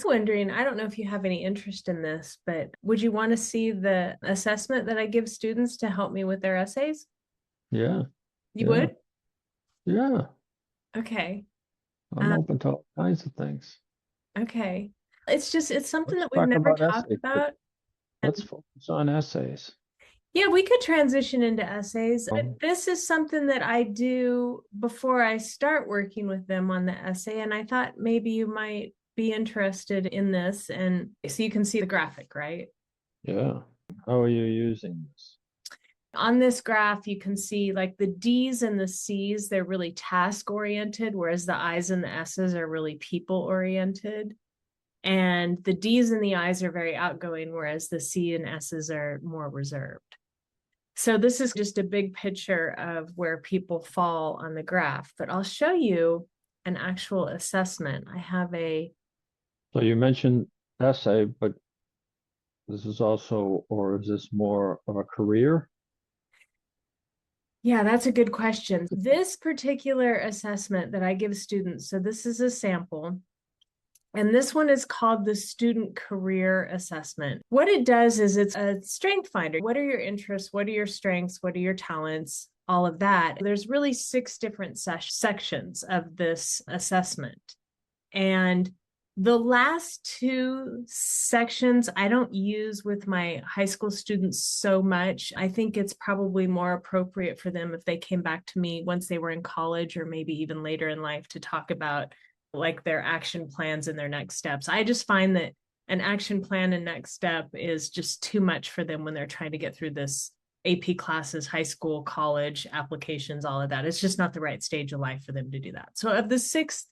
was wondering, I don't know if you have any interest in this, but would you want to see the assessment that I give students to help me with their essays? Yeah, You yeah, would? yeah. Okay. I'm Um, open to all kinds of things. okay. It's something Let's that we've talk never about talked essays. about. Let's focus on essays. Yeah, we could transition into essays, but Um, this is something that I do before I start working with them on the essay. And I thought maybe you might be interested in this. And so you can see the graphic, right? yeah. How are you using this? On this graph, you can see like the D's and the C's, they're really task oriented, whereas the I's and the S's are really people oriented. And the D's and the I's are very outgoing, whereas the C and S's are more reserved. So this is just a big picture of where people fall on the graph, but I'll show you an actual assessment. I have a, So you mentioned essay, but this is also, or is this more of a career? yeah, that's a good question. This particular assessment that I give students, so this is a sample, and this one is called the Student Career Assessment. What it does is it's a strength finder. What are your interests? What are your strengths? What are your talents? All of that. There's really six different sections of this assessment. And the last two sections I don't use with my high school students so much. I think it's probably more appropriate for them if they came back to me once they were in college or maybe even later in life to talk about like their action plans and their next steps. I just find that an action plan and next step is just too much for them when they're trying to get through this AP classes, high school, college applications, all of that. It's just not the right stage of life for them to do that. So, of the six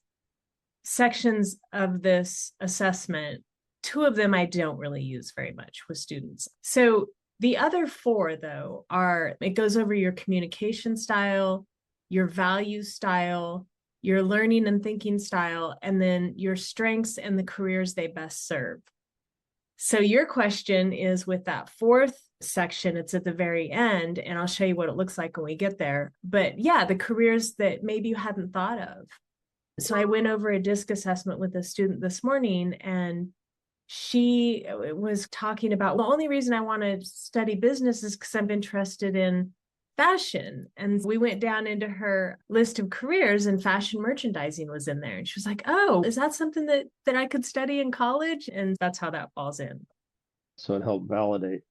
sections of this assessment, two of them I don't really use very much with students. So, the other four, though, are it goes over your communication style, your value style, your learning and thinking style, and then your strengths and the careers they best serve. So, your question is with that fourth section, it's at the very end, and I'll show you what it looks like when we get there. But yeah, the careers that maybe you hadn't thought of. So I went over a disc assessment with a student this morning, and she was talking about, well, the only reason I want to study business is because I'm interested in fashion. And we went down into her list of careers, and fashion merchandising was in there. And she was like, oh, is that something that I could study in college? And that's how that falls in. So it helped validate.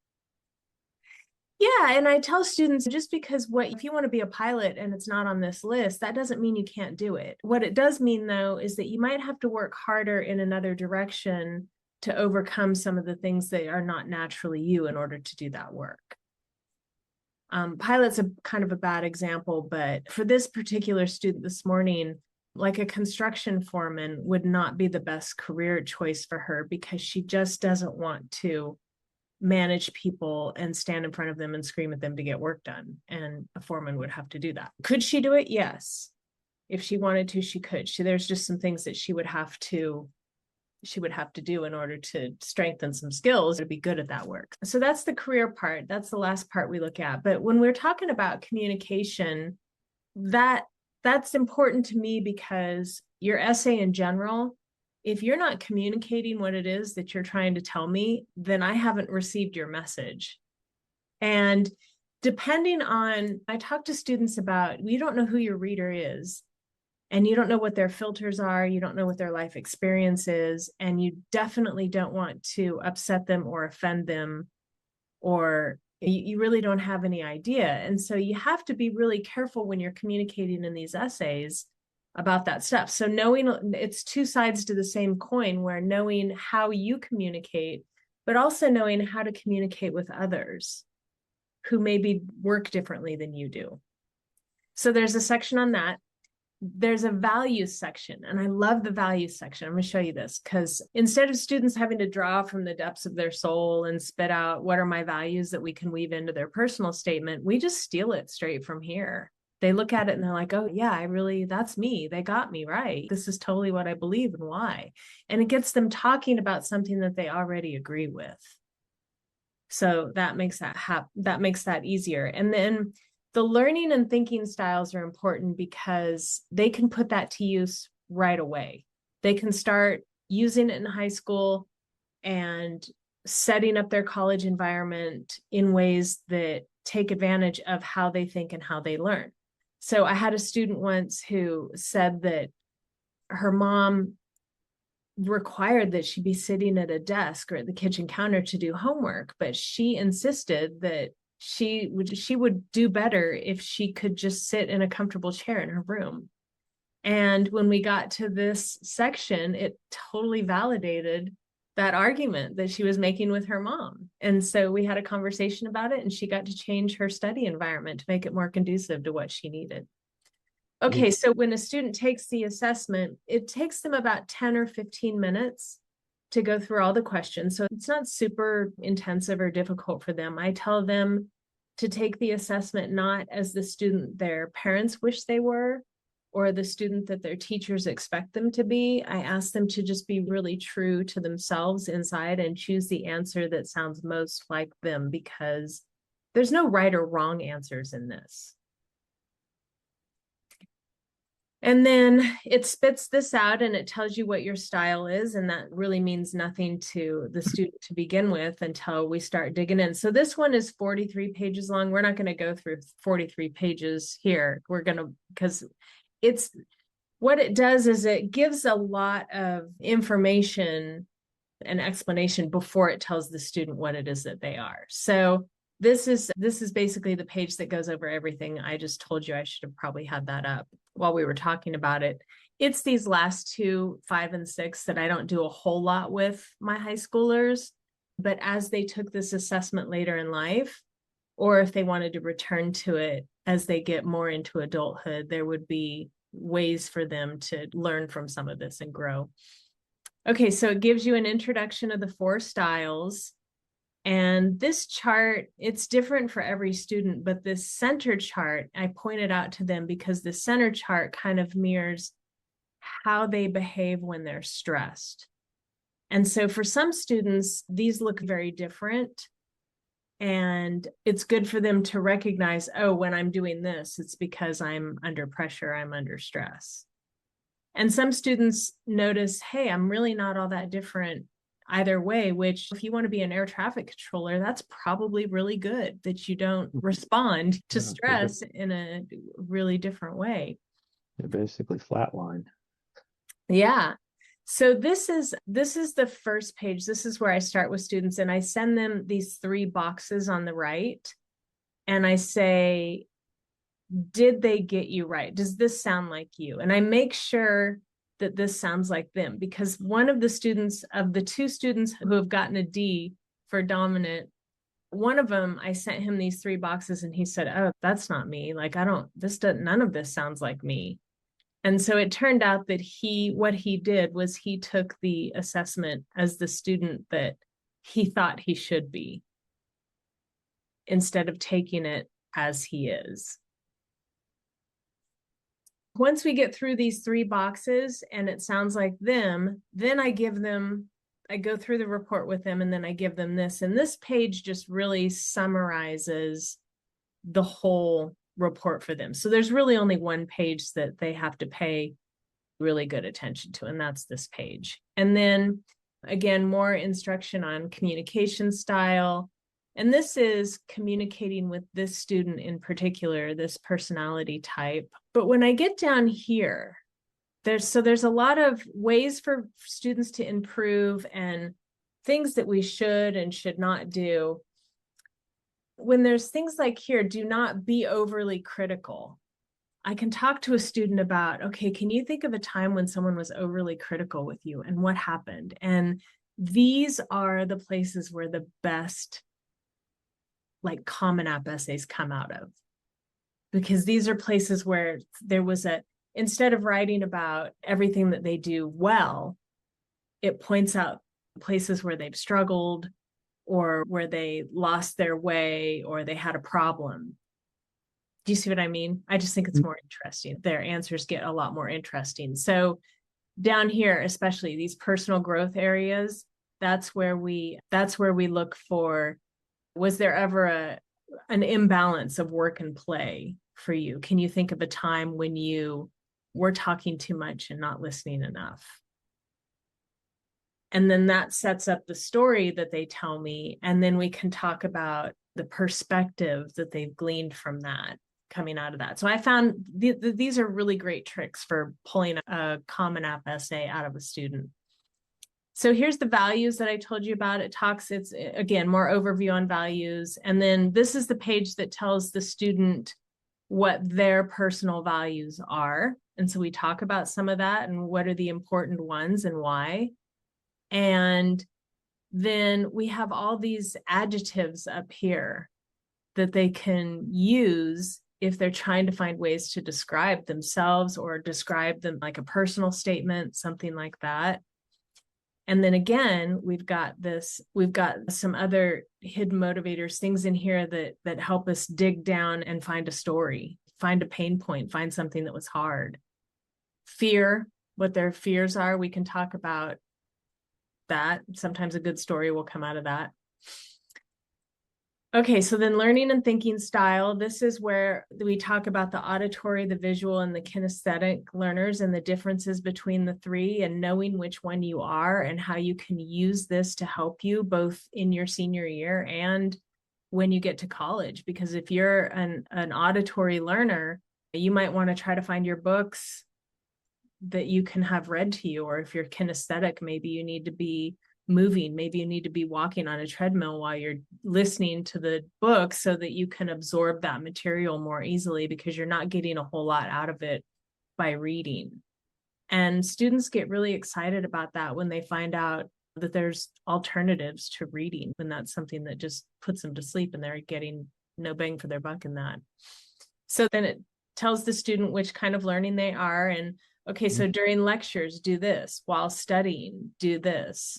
Yeah, and I tell students just because what if you want to be a pilot and it's not on this list, that doesn't mean you can't do it. What it does mean though is that you might have to work harder in another direction to overcome some of the things that are not naturally you in order to do that work. Pilot's a kind of a bad example, but for this particular student this morning, like a construction foreman would not be the best career choice for her because she just doesn't want to manage people and stand in front of them and scream at them to get work done. And a foreman would have to do that. Could she do it? Yes. If she wanted to, she could. There's just some things that she would have to do in order to strengthen some skills to be good at that work. So that's the career part. That's the last part we look at. But when we're talking about communication, that that's important to me because your essay in general, if you're not communicating what it is that you're trying to tell me, then I haven't received your message. And depending on, I talk to students about, you don't know who your reader is, and you don't know what their filters are, you don't know what their life experience is, and you definitely don't want to upset them or offend them, or you really don't have any idea. And so you have to be really careful when you're communicating in these essays about that stuff. So knowing it's two sides to the same coin, where knowing how you communicate, but also knowing how to communicate with others who maybe work differently than you do. So there's a section on that. There's a values section, and I love the values section. I'm going to show you this because instead of students having to draw from the depths of their soul and spit out what are my values that we can weave into their personal statement, we just steal it straight from here. They look at it and they're like, oh yeah, that's me. They got me right. This is totally what I believe and why. And it gets them talking about something that they already agree with. So that makes that easier. And then the learning and thinking styles are important because they can put that to use right away. They can start using it in high school and setting up their college environment in ways that take advantage of how they think and how they learn. So I had a student once who said that her mom required that she be sitting at a desk or at the kitchen counter to do homework, but she insisted that she would do better if she could just sit in a comfortable chair in her room. And when we got to this section, it totally validated that argument that she was making with her mom. And so we had a conversation about it, and she got to change her study environment to make it more conducive to what she needed. Okay, so when a student takes the assessment, it takes them about 10 or 15 minutes to go through all the questions. So it's not super intensive or difficult for them. I tell them to take the assessment not as the student their parents wish they were, or the student that their teachers expect them to be. I ask them to just be really true to themselves inside and choose the answer that sounds most like them, because there's no right or wrong answers in this. And then it spits this out and it tells you what your style is. And that really means nothing to the student to begin with until we start digging in. So this one is 43 pages long. We're not going to go through 43 pages here. We're going to, because it's what it does is it gives a lot of information and explanation before it tells the student what it is that they are. So this is basically the page that goes over everything. I just told you I should have probably had that up while we were talking about it. It's these last two, 5 and 6, that I don't do a whole lot with my high schoolers, but as they took this assessment later in life, or if they wanted to return to it as they get more into adulthood, there would be ways for them to learn from some of this and grow. Okay, so it gives you an introduction of the 4 styles. And this chart, it's different for every student, but this center chart, I pointed out to them because the center chart kind of mirrors how they behave when they're stressed. And so for some students, these look very different. And it's good for them to recognize, oh, when I'm doing this, it's because I'm under pressure, I'm under stress. And some students notice, hey, I'm really not all that different either way, which if you want to be an air traffic controller, that's probably really good that you don't respond to stress in a really different way. They're basically flatline. Yeah. So this is the first page. This is where I start with students, and I send them these 3 boxes on the right. And I say, did they get you right? Does this sound like you? And I make sure that this sounds like them, because one of the students, of the 2 students who have gotten a D for dominant, one of them, I sent him these 3 boxes and he said, oh, that's not me. Like, none of this sounds like me. And so it turned out that what he did was he took the assessment as the student that he thought he should be, instead of taking it as he is. Once we get through these 3 boxes and it sounds like them, then I go through the report with them, and then I give them this. And this page just really summarizes the whole report for them. So there's really only one page that they have to pay really good attention to, and that's this page. And then again, more instruction on communication style. And this is communicating with this student in particular, this personality type. But when I get down here, there's a lot of ways for students to improve and things that we should and should not do. When there's things like here, do not be overly critical. I can talk to a student about, okay, can you think of a time when someone was overly critical with you and what happened? And these are the places where the best like Common App essays come out of, because these are places where there was instead of writing about everything that they do well, it points out places where they've struggled or where they lost their way or they had a problem. Do you see what I mean? I just think it's more interesting. Their answers get a lot more interesting. So down here, especially these personal growth areas, that's where we look for, was there ever an imbalance of work and play for you? Can you think of a time when you were talking too much and not listening enough? And then that sets up the story that they tell me. And then we can talk about the perspective that they've gleaned from that, coming out of that. So I found these are really great tricks for pulling a Common App essay out of a student. So here's the values that I told you about. It's again, more overview on values. And then this is the page that tells the student what their personal values are. And so we talk about some of that and what are the important ones and why. And then we have all these adjectives up here that they can use if they're trying to find ways to describe themselves or describe them like a personal statement, something like that. And then again, we've got some other hidden motivators, things in here that help us dig down and find a story, find a pain point, find something that was hard. Fear, what their fears are, we can talk about that. Sometimes a good story will come out of that. Okay, so then learning and thinking style. This is where we talk about the auditory, the visual, and the kinesthetic learners and the differences between the three and knowing which one you are and how you can use this to help you both in your senior year and when you get to college. Because if you're an auditory learner, you might want to try to find your books that you can have read to you. Or if you're kinesthetic, maybe you need to be moving, maybe you need to be walking on a treadmill while you're listening to the book so that you can absorb that material more easily because you're not getting a whole lot out of it by reading. And students get really excited about that when they find out that there's alternatives to reading, and that's something that just puts them to sleep and they're getting no bang for their buck in that. So then it tells the student which kind of learning they are. And okay, so during lectures, do this. While studying, do this.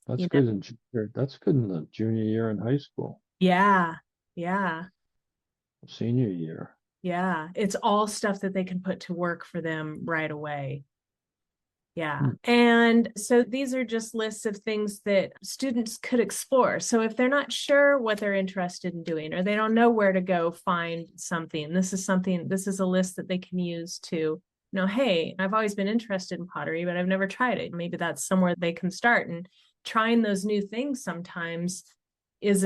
That's good in the junior year in high school. Yeah. Senior year. Yeah. It's all stuff that they can put to work for them right away. Yeah. And so these are just lists of things that students could explore. So if they're not sure what they're interested in doing, or they don't know where to go find something, this is a list that they can use to know, hey, I've always been interested in pottery, but I've never tried it. Maybe that's somewhere they can start. And trying those new things sometimes is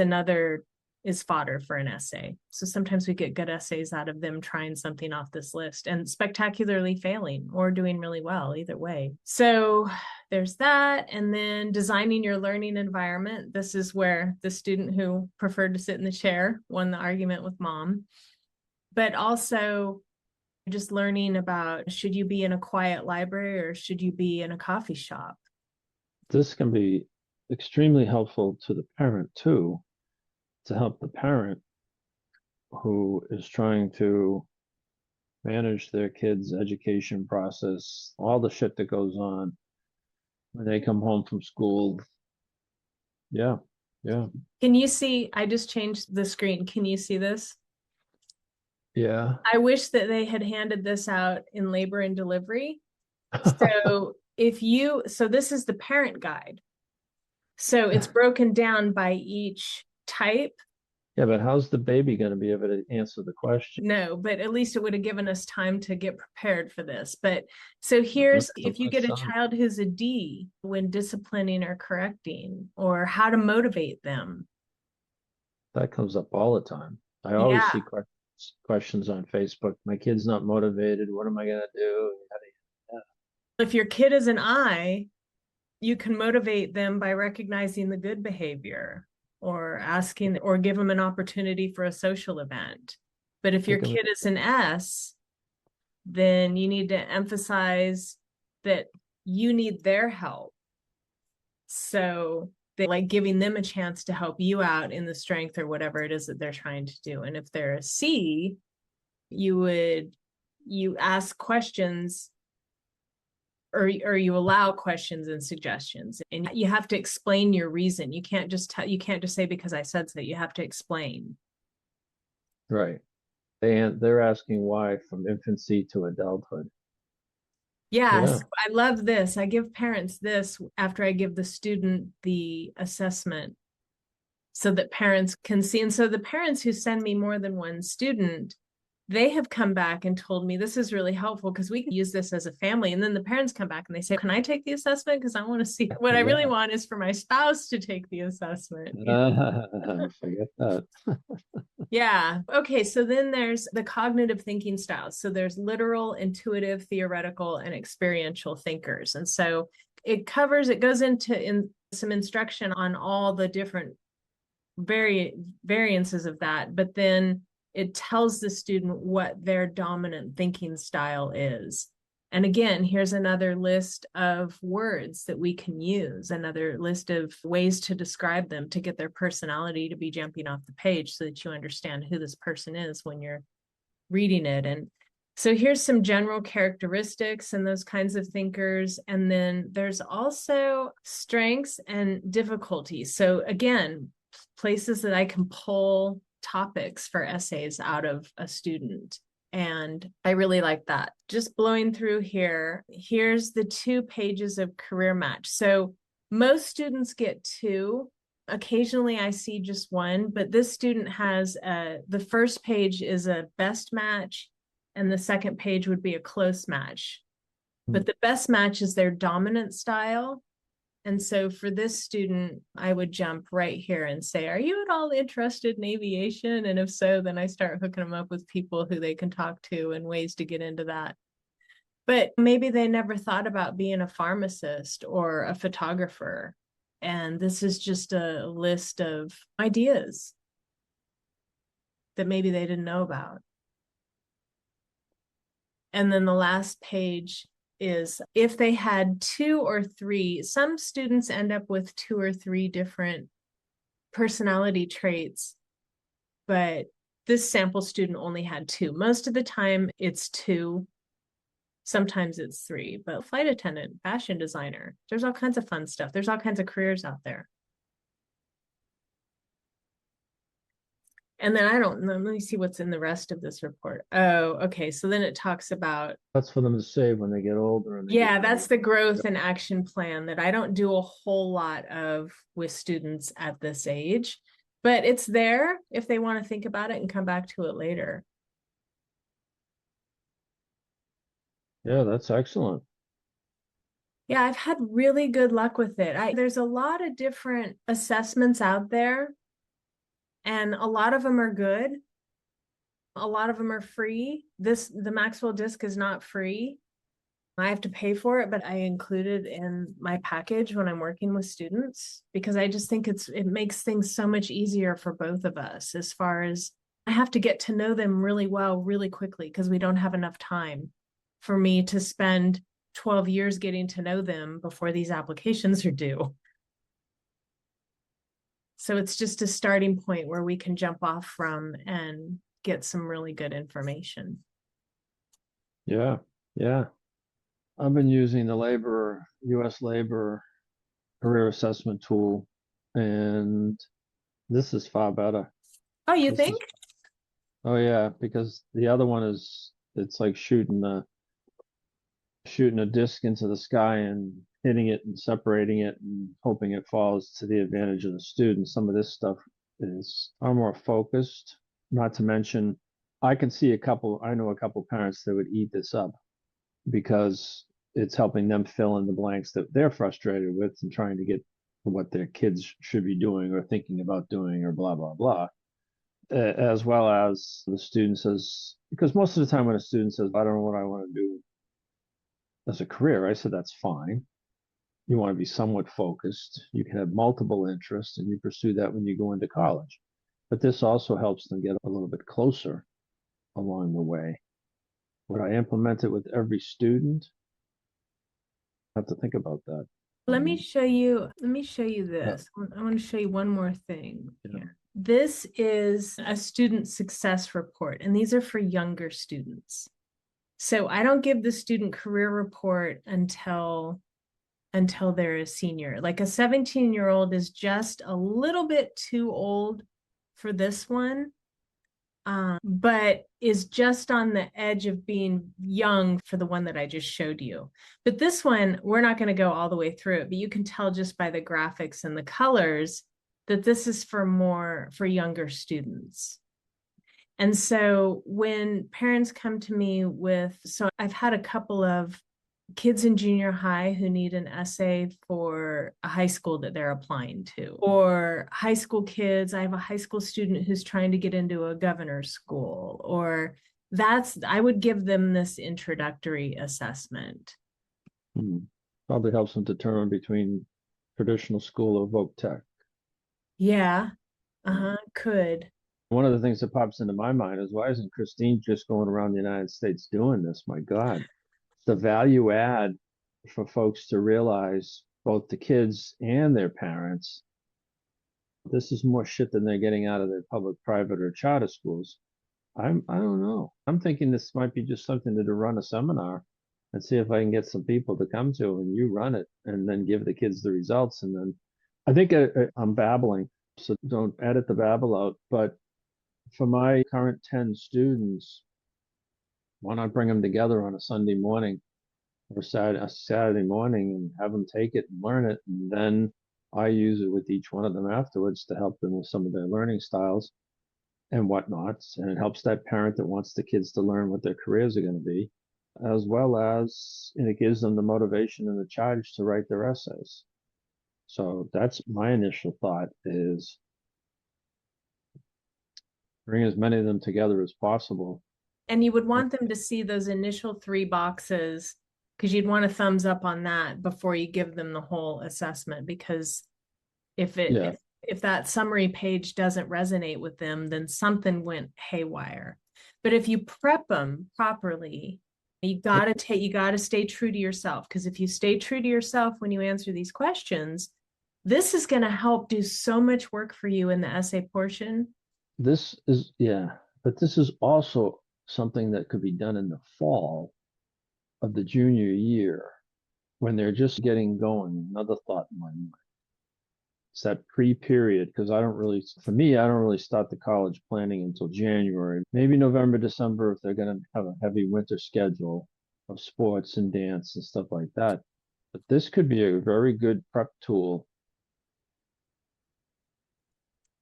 fodder for an essay. So sometimes we get good essays out of them trying something off this list and spectacularly failing or doing really well, either way. So there's that. And then designing your learning environment. This is where the student who preferred to sit in the chair won the argument with mom. But also just learning about, should you be in a quiet library or should you be in a coffee shop? This can be extremely helpful to the parent too, to help the parent who is trying to manage their kids' education process, all the shit that goes on when they come home from school. Yeah. Can you see? I just changed the screen. Can you see this? Yeah. I wish that they had handed this out in labor and delivery. So this is the parent guide. So it's broken down by each type. Yeah, but how's the baby going to be able to answer the question? No, but at least it would have given us time to get prepared for this. But so here's, if you get a child who's a D when disciplining or correcting, or how to motivate them. That comes up all the time. I always see questions on Facebook. My kid's not motivated. What am I going to do? If your kid is an I, you can motivate them by recognizing the good behavior or asking or give them an opportunity for a social event. But if your kid is an S, then you need to emphasize that you need their help. So they like giving them a chance to help you out in the strength or whatever it is that they're trying to do. And if they're a C, you ask questions or you allow questions and suggestions, and you have to explain your reason. You can't just say because I said so. You have to explain. Right. They're asking why from infancy to adulthood. Yes, I love this. I give parents this after I give the student the assessment so that parents can see. And so the parents who send me more than one student, they have come back and told me this is really helpful because we can use this as a family. And then the parents come back and they say, can I take the assessment? Because I want to see what I really Yeah. want is for my spouse to take the assessment. Forget that. Yeah. Okay. So then there's the cognitive thinking styles. So there's literal, intuitive, theoretical, and experiential thinkers. And so it goes into some instruction on all the different variances of that, but then it tells the student what their dominant thinking style is. And again, here's another list of words that we can use, another list of ways to describe them to get their personality to be jumping off the page so that you understand who this person is when you're reading it. And so here's some general characteristics and those kinds of thinkers. And then there's also strengths and difficulties. So again, places that I can pull topics for essays out of a student. And I really like that. Just blowing through here, here's the 2 pages of career match. So most students get 2. Occasionally I see just 1, but this student has the first page is a best match and the second page would be a close match. But the best match is their dominant style. And so for this student, I would jump right here and say, are you at all interested in aviation? And if so, then I start hooking them up with people who they can talk to and ways to get into that. But maybe they never thought about being a pharmacist or a photographer. And this is just a list of ideas that maybe they didn't know about. And then the last page is if they had 2 or 3, some students end up with 2 or 3 different personality traits, but this sample student only had 2. Most of the time it's 2, sometimes it's 3, but flight attendant, fashion designer, there's all kinds of fun stuff. There's all kinds of careers out there. And then I don't know, let me see what's in the rest of this report. Oh, okay. So then it talks about. That's for them to save when they get older. And yeah, that's the growth and action plan that I don't do a whole lot of with students at this age, but it's there if they want to think about it and come back to it later. Yeah, that's excellent. Yeah, I've had really good luck with it. There's a lot of different assessments out there, and a lot of them are good. A lot of them are free. The Maxwell disc is not free. I have to pay for it, but I include it in my package when I'm working with students because I just think it makes things so much easier for both of us as far as I have to get to know them really well, really quickly because we don't have enough time for me to spend 12 years getting to know them before these applications are due. So it's just a starting point where we can jump off from and get some really good information. Yeah, yeah. I've been using the U.S. labor career assessment tool, and this is far better. Oh, you think? Oh yeah, because the other one it's like shooting a disc into the sky and hitting it and separating it and hoping it falls to the advantage of the student. Some of this stuff is far more focused. Not to mention, I know a couple parents that would eat this up because it's helping them fill in the blanks that they're frustrated with and trying to get what their kids should be doing or thinking about doing or blah, blah, blah. As well as the student says, because most of the time when a student says, I don't know what I want to do as a career, I said, that's fine. You want to be somewhat focused. You can have multiple interests and you pursue that when you go into college. But this also helps them get a little bit closer along the way. Would I implement it with every student? I have to think about that. Let me show you this. I want to show you one more thing here. This is a student success report, and these are for younger students. So I don't give the student career report until they're a senior. Like a 17-year-old is just a little bit too old for this one, but is just on the edge of being young for the one that I just showed you. But this one, we're not going to go all the way through it, but you can tell just by the graphics and the colors that this is for younger students. And so when parents come to me with, so I've had a couple of kids in junior high who need an essay for a high school that they're applying to, or high school kids. I have a high school student who's trying to get into a governor's school, or I would give them this introductory assessment. Hmm. Probably helps them determine between traditional school or voc tech. Yeah, could. One of the things that pops into my mind is, why isn't Christine just going around the United States doing this? My God, the value add for folks to realize, both the kids and their parents, this is more shit than they're getting out of their public, private, or charter schools. I don't know. I'm thinking this might be just something to run a seminar and see if I can get some people to come to, and you run it and then give the kids the results. And then I think I'm babbling, so don't edit the babble out. But for my current 10 students, why not bring them together on a Sunday morning or a Saturday morning and have them take it and learn it? And then I use it with each one of them afterwards to help them with some of their learning styles and whatnots. And it helps that parent that wants the kids to learn what their careers are going to be, as well as, and it gives them the motivation and the charge to write their essays. So that's my initial thought, is bring as many of them together as possible. And you would want them to see those initial three boxes, because you'd want a thumbs up on that before you give them the whole assessment. Because Yeah, if that summary page doesn't resonate with them, then something went haywire. But if you prep them properly, you gotta stay true to yourself. Because if you stay true to yourself when you answer these questions, this is going to help do so much work for you in the essay portion. this is, yeah, but this is also something that could be done in the fall of the junior year when they're just getting going. Another thought in my mind. It's that pre-period, because for me, I don't really start the college planning until January, maybe November, December, if they're going to have a heavy winter schedule of sports and dance and stuff like that. But this could be a very good prep tool.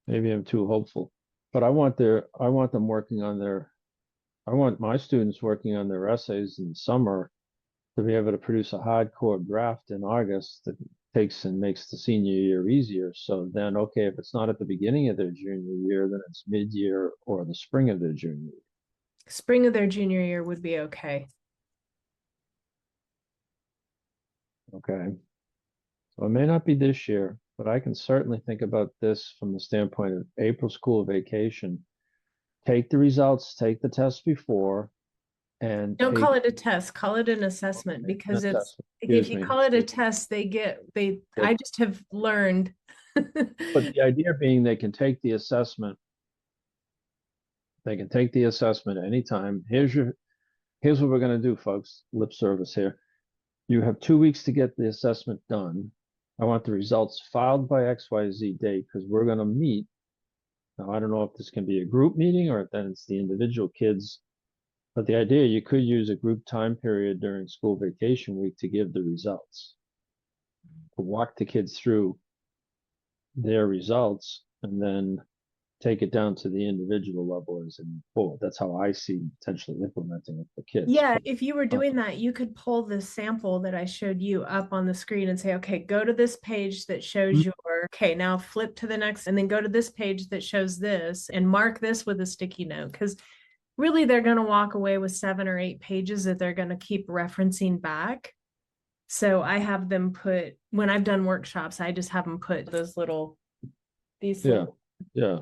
Maybe I'm too hopeful, but I want my students working on their essays in the summer to be able to produce a hardcore draft in August that takes and makes the senior year easier. So then, okay, if it's not at the beginning of their junior year, then it's mid-year or the spring of their junior year. Spring of their junior year would be okay. Okay. So it may not be this year, but I can certainly think about this from the standpoint of April school vacation. Take the results, take the test before, and Don't take call it a test, call it an assessment, okay, an because it's, assessment. if Excuse you me. call it a test, I just have learned. But the idea being they can take the assessment. They can take the assessment anytime. Here's what we're going to do, folks. Lip service here. You have 2 weeks to get the assessment done. I want the results filed by XYZ date, because we're going to meet. Now, I don't know if this can be a group meeting or if then it's the individual kids, but the idea, you could use a group time period during school vacation week to give the results, to walk the kids through their results, and then take it down to the individual level as in forward. That's how I see potentially implementing it for kids. Yeah, But if you were doing that, you could pull the sample that I showed you up on the screen and say, okay, go to this page that shows okay, now flip to the next, and then go to this page that shows this, and mark this with a sticky note. Because really, they're going to walk away with 7 or 8 pages that they're going to keep referencing back. So I have them put, when I've done workshops, I just have them put these yeah, yeah,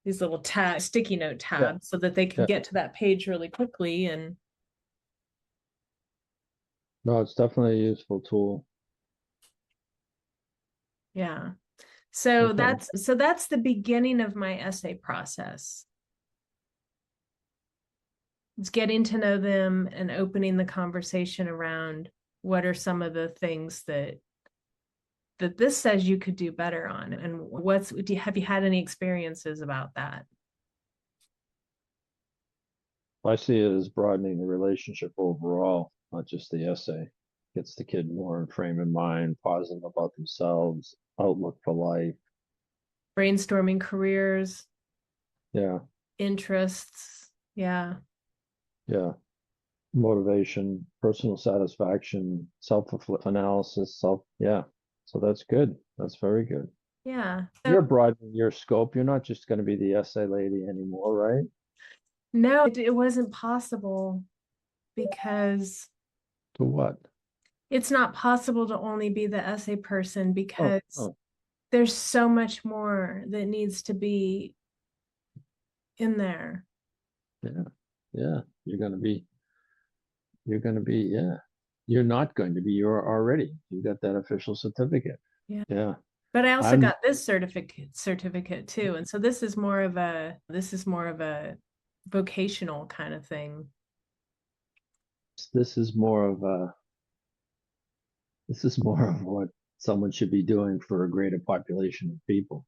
little sticky note yeah, tabs so that they can yeah. get to that page really quickly. And No, it's definitely a useful tool. yeah. So Okay. that's the beginning of my essay process. It's getting to know them and opening the conversation around what are some of the things that this says you could do better on, and have you had any experiences about that? I see it as broadening the relationship overall, not just the essay. Gets the kid more in frame of mind, positive about themselves, outlook for life. Brainstorming careers. Yeah. interests. Yeah. Yeah. Motivation, personal satisfaction, self-analysis, yeah. So that's good. That's very good. Yeah. You're broadening your scope. You're not just going to be the essay lady anymore, right? No, it wasn't possible because To what? it's not possible to only be the essay person Oh, because oh, there's so much more that needs to be in there. yeah. Yeah. Yeah. You're not going to be, you're already. You got that official certificate. Yeah. Yeah. But I also I'm, got this certificate too. And so this is more of a vocational kind of thing. this is more of a, this is more of what someone should be doing for a greater population of people.